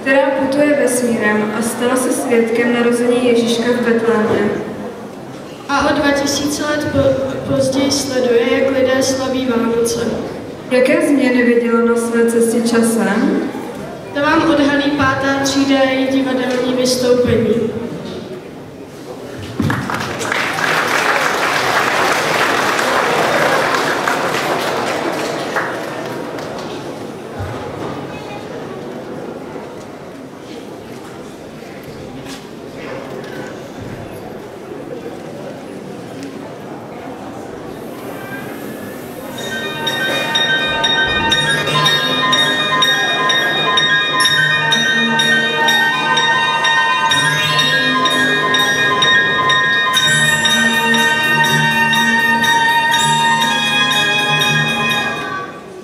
která putuje vesmírem a stala se svědkem narození Ježíška v Betlémě. A o 2000 let později sleduje, jak lidé slaví Vánoce. Jaké změny viděla na své cestě časem? To vám odhalí 5. třída její divadelní vystoupení.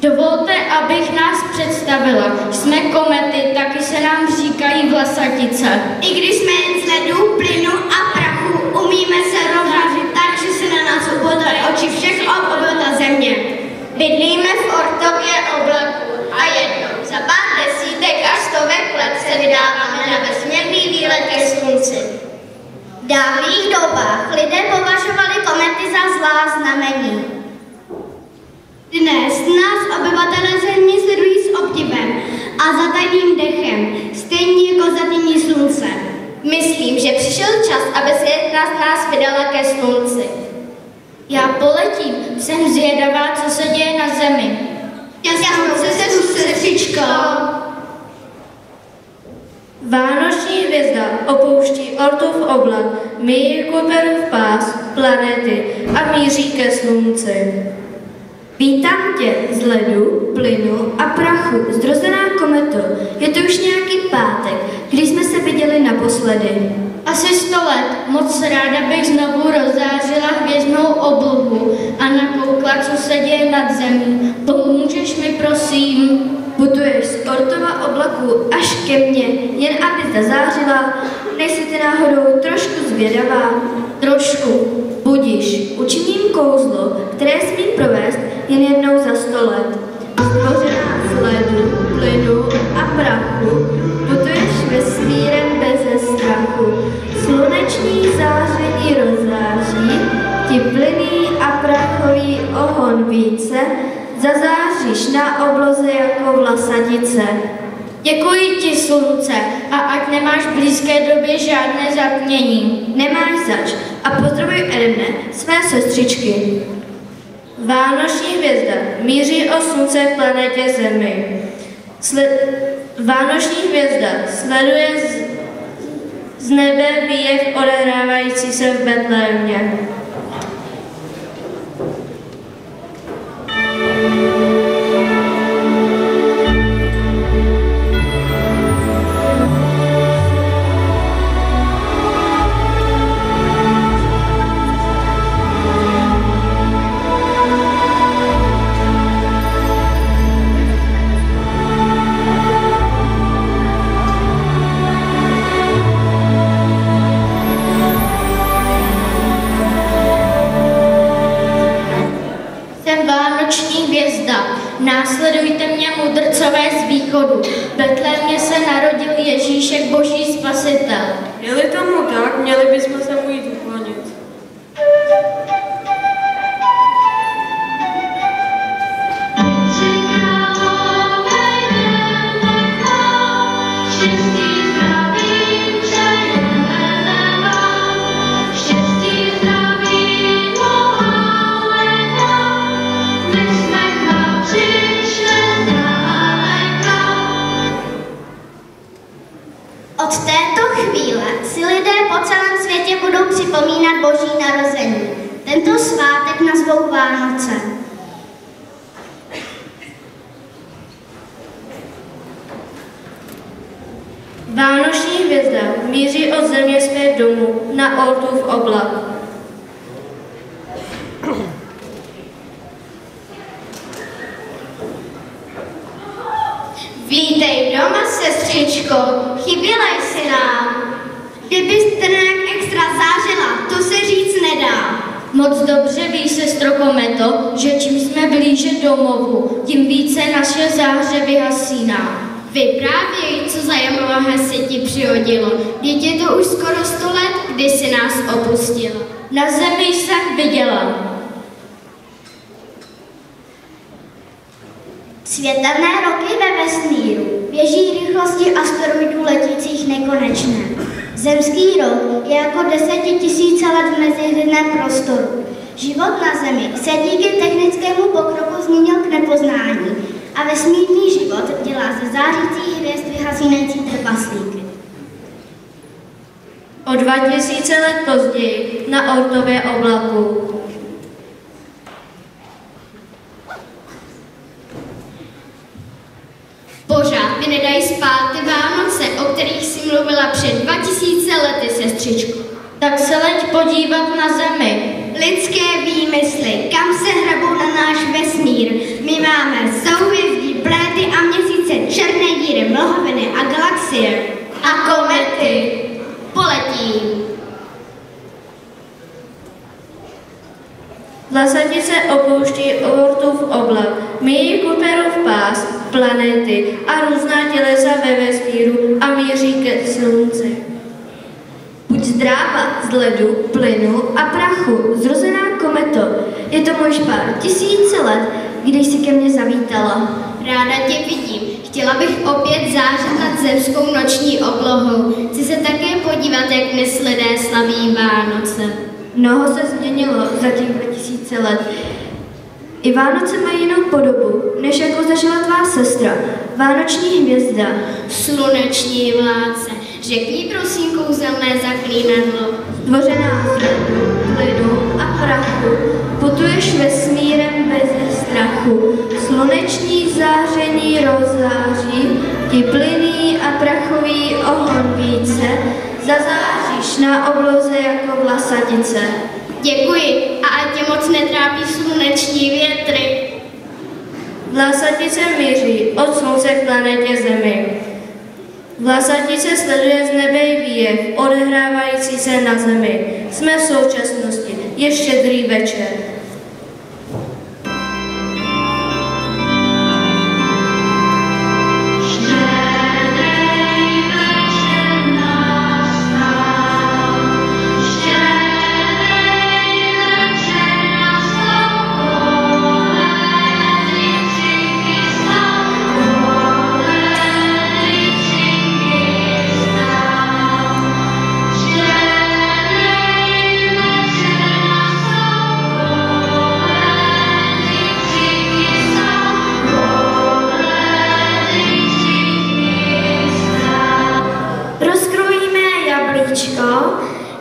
Dovolte, abych nás představila. Jsme komety, taky se nám říkají vlasatice. I když jsme jen z ledu, plynu a prachu, umíme se rozhařit tak, že se na nás upoutají oči všech obyvatel země. Bydlíme v ortově oblaku a jednou za pár desítek až stovek let se vydáváme na vesmírný výlet ke slunci. V dávných dobách lidé považovali komety za zlá znamení. Dnes nás obyvatelé země sledují s obdivem a zatajným dechem, stejně jako zatímí slunce. Myslím, že přišel čas, aby se jedna z nás vydala ke slunci. Já poletím, jsem zvědavá, co se děje na zemi. Šťastnou cestu, sestřičko. Vánoční hvězda opouští Ortův oblak, míjí Kuiperův pás, planety a míří ke slunci. Vítám tě z ledu, plynu a prachu, zrozená kometo. Je to už nějaký pátek, když jsme se viděli naposledy. Asi 100 let. Moc ráda bych znovu rozzářila hvězdnou oblohu a nakoukla, co se děje nad zemí. Pomůžeš mi, prosím? Putuješ z Ortova oblaku až ke mně, jen aby zazářila. Nejsi ty náhodou trošku zvědavá? Trošku. Budiš. Učiním kouzlo, které smím provést jen jednou za 100 let. Stvořená z ledu, plynu a prachu, putuješ vesmírem beze strachu. Sluneční záření rozzáří, ti plyný a prachový ohon více, zazáříš na obloze jako vlasatice. Děkuji ti, slunce, a ať nemáš v blízké době žádné zatmění. Nemáš zač a pozdravuj ode mne své sestřičky. Vánoční hvězda míří o slunce planetě Zemi. Vánoční hvězda sleduje z nebe výjev odehrávající se v Betlémě. Následujte mě, mudrcové z východu. V Betlémě se narodil Ježíšek, Boží spasitel. Je-li tomu tak, měli bychom se mu jít uklonit. Od této chvíle si lidé po celém světě budou připomínat Boží narození. Tento svátek nazvou Vánoce. Vánoční hvězda míří od země zpět domů na Ortův oblak. Vítej doma, sestřičko, chyběla jsi nám. Kdybyste nějak extra zářila, to se říct nedá. Moc dobře víš, sestro kometo, že čím jsme blíže domovu, tím více naše záře vyhasíná. Vyprávěj, co za Yamaha se ti přihodilo. Vždyť je to už skoro 100 let, kdy si nás opustila. Na zemi jsem viděla. Světelné roky ve vesmíru, běží rychlosti asteroidů letících nekonečné. Zemský rok je jako 10 000 let v mezihvězdném prostoru. Život na Zemi se díky technickému pokroku změnil k nepoznání a vesmírný život dělá ze zářících hvězd vyhasínající trpaslíky. O 2000 let později na Oortově oblaku. Pořád mi nedají spát ty Vánoce, o kterých si mluvila před 2000 lety, sestřičko. Tak se leď podívat na Zemi. Lidské výmysly, kam se hrabou na náš vesmír. My máme souhvězdí, planety a měsíce, černé díry, mlhoviny a galaxie. A komety. Poletí. Vlasatice opouští Oortův oblak, míjí Kuiperův pás, planety a různá tělesa ve vesmíru a míří ke slunci. Buď zdráva z ledu, plynu a prachu, zrozená kometo. Je to už pár 1000 let, když jsi ke mně zavítala. Ráda tě vidím. Chtěla bych opět zářit nad zemskou noční oblohou. Chci se také podívat, jak dnes lidé slaví Vánoce. Mnoho se změnilo za těch 2000 let. I Vánoce mají jinou podobu, než jako zažila tvá sestra, vánoční hvězda. Sluneční vládce. Řekni prosím kouzelné zaklínadlo. Stvořená z ledu, plynu a prachu, putuješ vesmírem bez strachu. Sluneční záření rozáří, ti plyný a prachový ohon více, zazáříš na obloze jako vlasatice. Děkuji a ať tě moc netrápí sluneční větry. Vlasatice míří od slunce k planetě Zemi. Vlasatice sleduje z nebe výjev, odehrávající se na Zemi. Jsme v současnosti, je štědrý večer.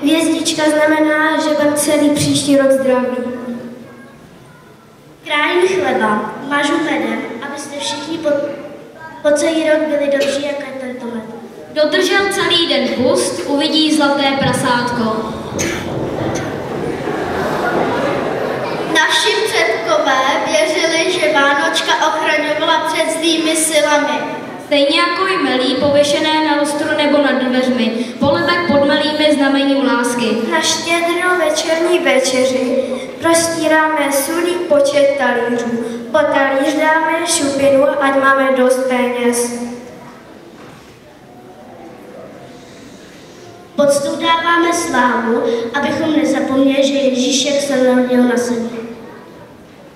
Hvězdička znamená, že budeme celý příští rok zdraví. Krájím chleba, mažu medem, abyste všichni po celý rok byli dobří jako tento med. Dodržel celý den pust, uvidí zlaté prasátko. Naši předkové věřili, že Vánočka ochraňovala před zlými silami. Stejně jako i melí pověšené na lustru nebo nad dveřmi, polibek pod melými znamením lásky. Na štědrou večerní večeři prostíráme sůlý počet talířů. Po talíř dáme šupinu, ať máme dost peněz. Pod stůl dáváme slávu, abychom nezapomněli, že Ježíšek se narodil na zemi.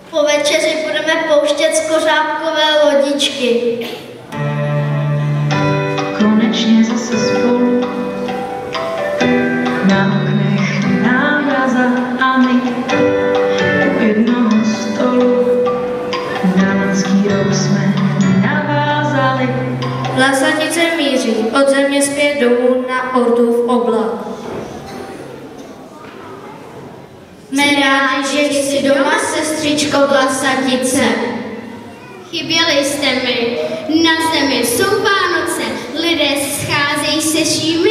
Po večeři budeme pouštět skořápkové lodičky. Konečně zase spolu, na oknech náraza a my u jednoho stolu. Dánský rok jsme navázali. Vlasatice míří od Země zpět domů na Oortův oblak. Jsme rádi, že jsi doma, sestřičko Vlasatice. Chyběli jste mi. Na Zemi jsou Vánoce. Lidé scházejí se svými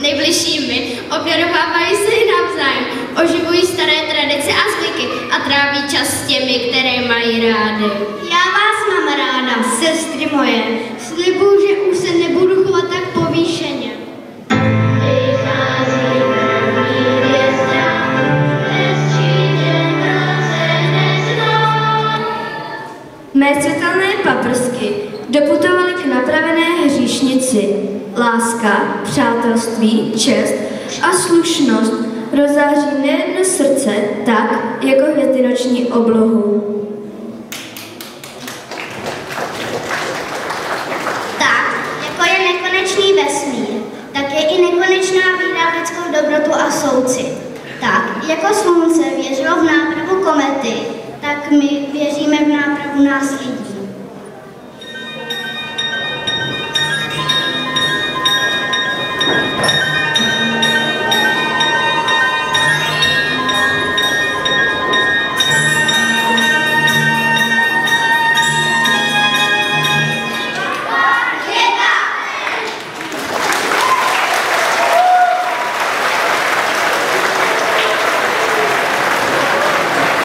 nejbližšími, obdarovávají se i navzájem, oživují staré tradice a zvyky a tráví čas s těmi, které mají rády. Já vás mám ráda, sestry moje. Slibuju, že už se nebudu chovat tak povýšeně. Mé světelné paprsky do doputovali k napravené hříšnici. Láska, přátelství, čest a slušnost rozáří nejedno srdce tak, jako hvězdy noční oblohu. Tak, jako je nekonečný vesmír, tak je i nekonečná víra v lidskou dobrotu a soucit. Tak, jako slunce věřilo v nápravu komety, tak my věříme v nápravu nás lidí.